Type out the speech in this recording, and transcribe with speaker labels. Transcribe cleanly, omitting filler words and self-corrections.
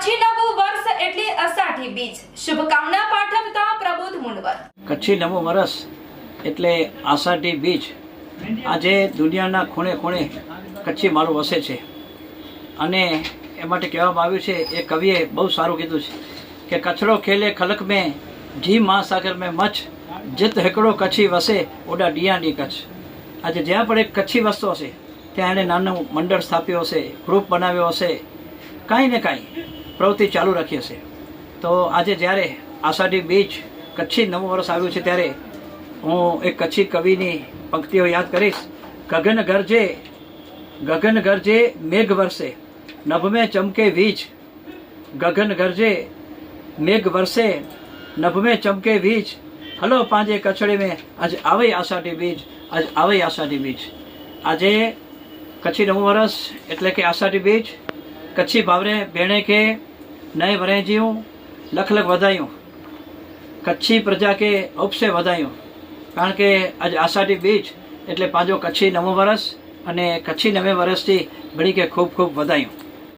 Speaker 1: કચ્છી નવું વર્ષ એટલે અષાઢી બીજ, શુભકામના પાઠવતા પ્રબોધ મુનવર.
Speaker 2: કચ્છી નવું વર્ષ એટલે આષાઢી બીજ. આજે દુનિયાના ખૂણે ખૂણે કચ્છી મારું વસે છે અને એ માટે કહેવામાં આવ્યું છે, એ કવિએ બહુ સારું કીધું છે કે કચરો ખેલે ખલક મેં જી મહાસાગર મેં મચ્છ, જીત હેકડો કચ્છી વસે ઓડા ડિયાની કચ્છ. આજે જ્યાં પણ એક કચ્છી વસ્તુ હશે ત્યાં એણે નાનું મંડળ સ્થાપ્યો હશે, ગ્રુપ બનાવ્યો હશે, કાંઈ ને કાંઈ પ્રવૃત્તિ ચાલુ રાખી હશે. તો આજે જ્યારે આષાઢી બીજ કચ્છી નવું વર્ષ આવ્યું છે ત્યારે હું એક કચ્છી કવિની પંક્તિઓ યાદ કરીશ. ગગન ગરજે મેઘ વરસે, નભ મેં ચમકે વીજ. ગગન ગરજે મેઘ વરસે, નભ મેં ચમકે વીજ. હલો પાંજે કચ્છડી મેં આજ આવે આષાઢી બીજ, આજ આવે આષાઢી બીજ. આજે કચ્છી નવું વર્ષ એટલે કે આષાઢી બીજ. કચ્છી ભાવરે ભેણે કે નય વરેજીયું, લખ લખ વધાયું. કચ્છી પ્રજા કે ઉપસે વધાયું. કારણ કે આજે આષાઢી બીજ એટલે પાંજો કચ્છી નવું વર્ષ અને કચ્છી નવે વર્ષથી ઘણી કે ખૂબ ખૂબ વધાયું.